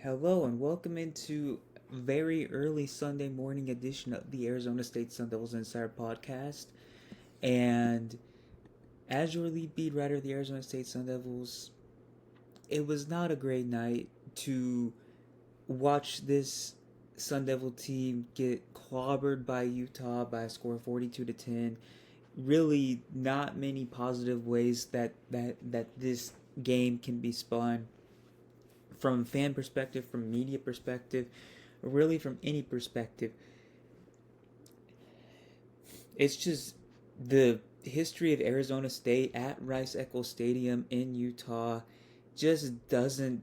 Hello and welcome into very early Sunday morning edition of the Arizona State Sun Devils Insider Podcast. And as your lead beat writer of the Arizona State Sun Devils, it was not a great night to watch this Sun Devil team get clobbered by Utah by a score of 42-10. Really, not many positive ways that this game can be spun from fan perspective, from media perspective, really from any perspective. It's just the history of Arizona State at Rice-Eccles Stadium in Utah just doesn't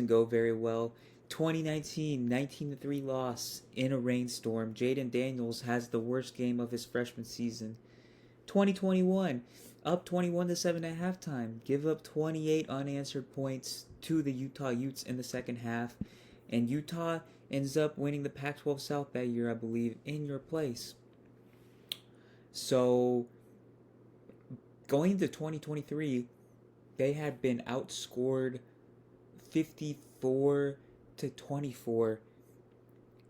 go very well. 2019 19-3 loss in a rainstorm. Jaden Daniels has the worst game of his freshman season. 2021 up 21-7 at halftime. Give up 28 unanswered points to the Utah Utes in the second half, and Utah ends up winning the Pac-12 South that year, I believe, in your place. So going into 2023, they had been outscored 54-24,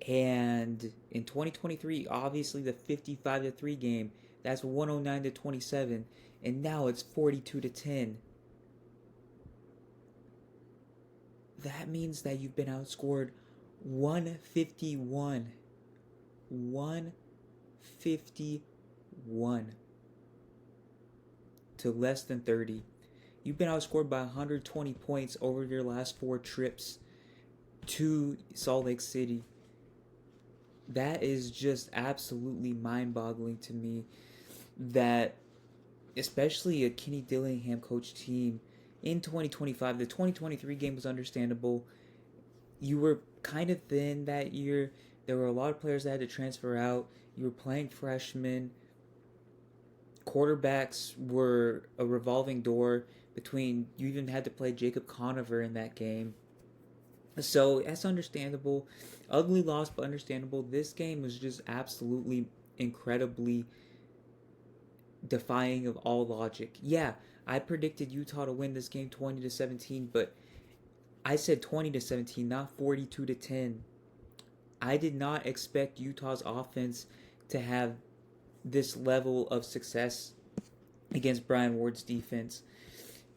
and in 2023, obviously the 55-3 game, that's 109-27, and now it's 42-10. That means that you've been outscored 151 151 to less than 30. You've been outscored by 120 points over your last 4 trips to Salt Lake City. That is just absolutely mind-boggling to me, that especially a Kenny Dillingham coach team in 2025, the 2023 game was understandable. You were kind of thin that year. There were a lot of players that had to transfer out. You were playing freshmen. Quarterbacks were a revolving door between, you even had to play Jacob Conover in that game. So that's understandable. Ugly loss, but understandable. This game was just absolutely incredibly defying of all logic. Yeah, I predicted Utah to win this game 20-17, but I said 20-17, not 42-10. I did not expect Utah's offense to have this level of success against Brian Ward's defense.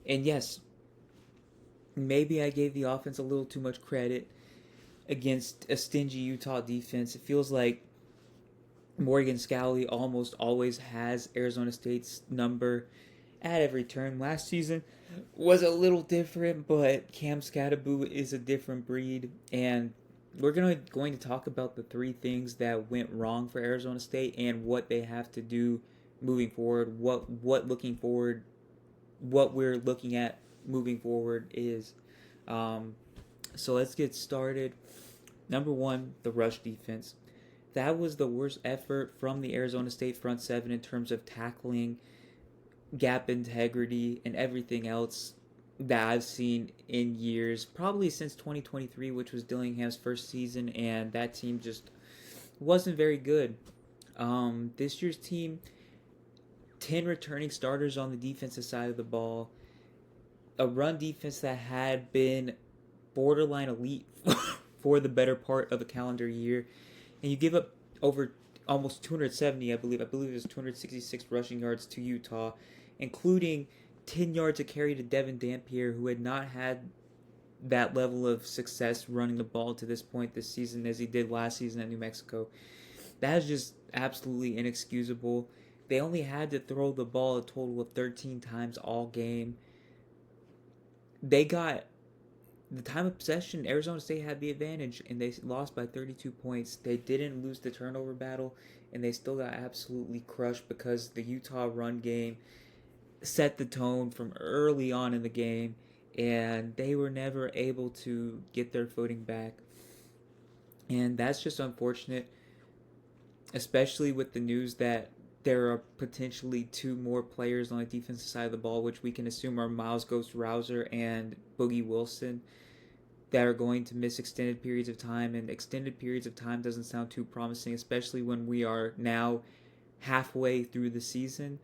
And yes, maybe I gave the offense a little too much credit against a stingy Utah defense. It feels like Morgan Scalley almost always has Arizona State's number at every turn. Last season was a little different, but Cam Skattebo is a different breed, and we're going to talk about the 3 things that went wrong for Arizona State and what they have to do moving forward. What looking forward, what we're looking at moving forward is. So let's get started. Number 1, the rush defense. That was the worst effort from the Arizona State front 7 in terms of tackling, gap integrity, and everything else that I've seen in years, probably since 2023, which was Dillingham's first season, and that team just wasn't very good. This year's team, 10 returning starters on the defensive side of the ball, a run defense that had been borderline elite for the better part of a calendar year, and you give up over almost 270, I believe it was 266 rushing yards to Utah, including 10 yards of carry to Devin Dampier, who had not had that level of success running the ball to this point this season as he did last season at New Mexico. That is just absolutely inexcusable. They only had to throw the ball a total of 13 times all game. They got the time of possession. Arizona State had the advantage, and they lost by 32 points. They didn't lose the turnover battle, and they still got absolutely crushed because the Utah run game set the tone from early on in the game, and they were never able to get their footing back. And that's just unfortunate, especially with the news that there are potentially 2 more players on the defensive side of the ball, which we can assume are Miles Ghost Rouser and Boogie Wilson, that are going to miss extended periods of time. And extended periods of time doesn't sound too promising, especially when we are now halfway through the season.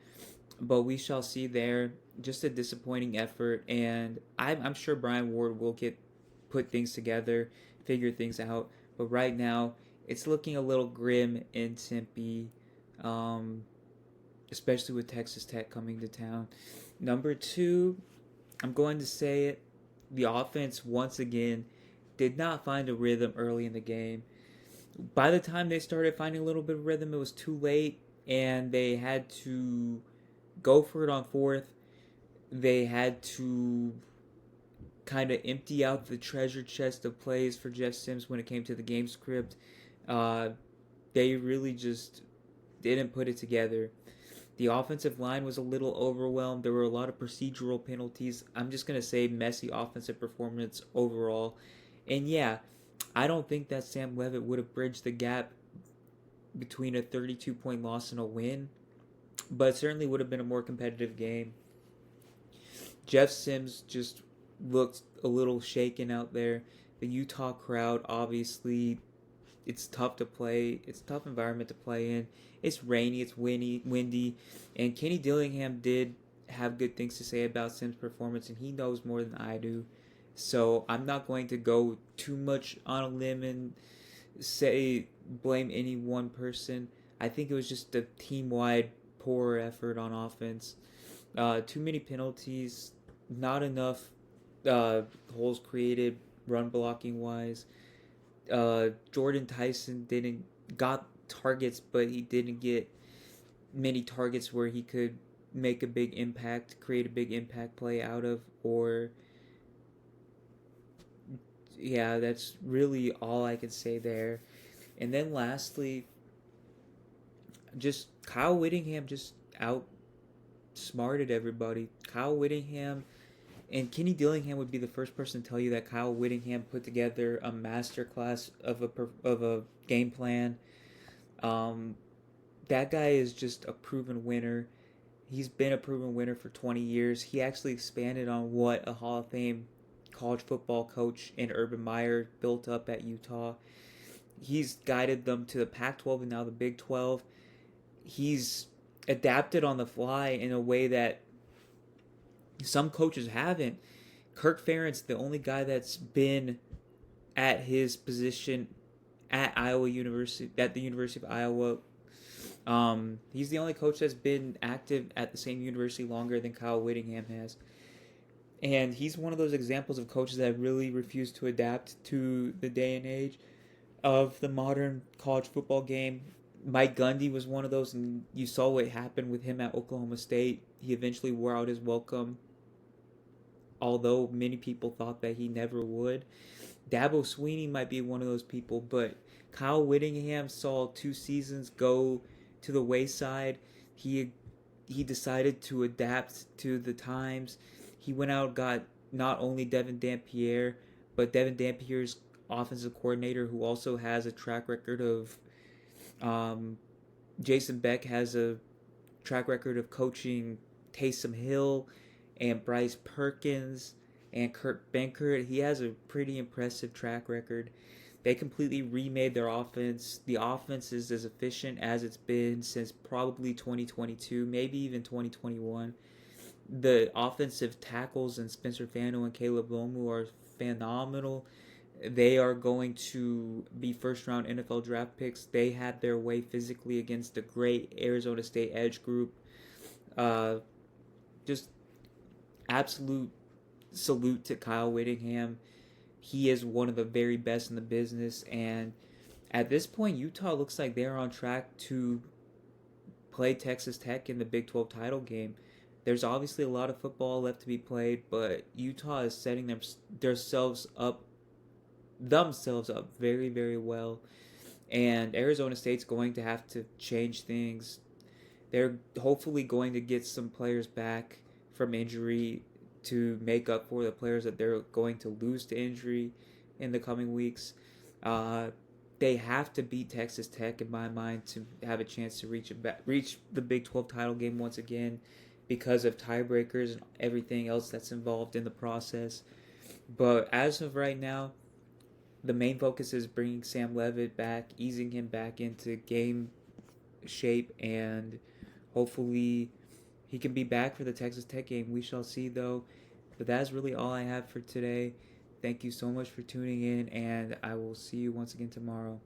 But we shall see there. Just a disappointing effort, and I'm sure Brian Ward will get put things together, figure things out. But right now, it's looking a little grim in Tempe, um, especially with Texas Tech coming to town. Number two, I'm going to say it. The offense, once again, did not find a rhythm early in the game. By the time they started finding a little bit of rhythm, it was too late, and they had to go for it on fourth. They had to kind of empty out the treasure chest of plays for Jeff Sims when it came to the game script. Uh, they really just didn't put it together. The offensive line was a little overwhelmed. There were a lot of procedural penalties. I'm just going to say messy offensive performance overall. And yeah, I don't think that Sam Levitt would have bridged the gap between a 32-point loss and a win, but it certainly would have been a more competitive game. Jeff Sims just looked a little shaken out there. The Utah crowd, obviously, it's tough to play. It's a tough environment to play in. It's rainy, it's windy, and Kenny Dillingham did have good things to say about Sims' performance, and he knows more than I do. So I'm not going to go too much on a limb and say blame any one person. I think it was just a team-wide poor effort on offense. Too many penalties, not enough holes created run blocking wise. Jordan Tyson didn't got targets, but he didn't get many targets where he could make a big impact, create a big impact play out of, or yeah, that's really all I can say there. And then lastly, just Kyle Whittingham just outsmarted everybody. Kyle Whittingham and Kenny Dillingham would be the first person to tell you that Kyle Whittingham put together a masterclass of a game plan. That guy is just a proven winner. He's been a proven winner for 20 years. He actually expanded on what a Hall of Fame college football coach in Urban Meyer built up at Utah. He's guided them to the Pac-12 and now the Big 12. He's adapted on the fly in a way that some coaches haven't. Kirk Ferentz, the only guy that's been at his position at Iowa University, at the University of Iowa. He's the only coach that's been active at the same university longer than Kyle Whittingham has. And he's one of those examples of coaches that really refuse to adapt to the day and age of the modern college football game. Mike Gundy was one of those, and you saw what happened with him at Oklahoma State. He eventually wore out his welcome, although many people thought that he never would. Dabo Sweeney might be one of those people, but Kyle Whittingham saw 2 seasons go to the wayside. He decided to adapt to the times. He went out, got not only Devin Dampierre, but Devin Dampierre's offensive coordinator, who also has a track record of Jason Beck has a track record of coaching Taysom Hill and Bryce Perkins and Kurt Benkert. He has a pretty impressive track record. They completely remade their offense. The offense is as efficient as it's been since probably 2022, maybe even 2021. The offensive tackles and Spencer Fano and Caleb Lomu are phenomenal. They are going to be first-round NFL draft picks. They had their way physically against the great Arizona State edge group. Just absolute salute to Kyle Whittingham. He is one of the very best in the business, and at this point, Utah looks like they're on track to play Texas Tech in the Big 12 title game. There's obviously a lot of football left to be played, but Utah is setting themselves up very, very well. And Arizona State's going to have to change things. They're hopefully going to get some players back from injury to make up for the players that they're going to lose to injury in the coming weeks. They have to beat Texas Tech, in my mind, to have a chance to reach the Big 12 title game once again because of tiebreakers and everything else that's involved in the process. But as of right now, the main focus is bringing Sam Levitt back, easing him back into game shape, and hopefully he can be back for the Texas Tech game. We shall see, though. But that's really all I have for today. Thank you so much for tuning in, and I will see you once again tomorrow.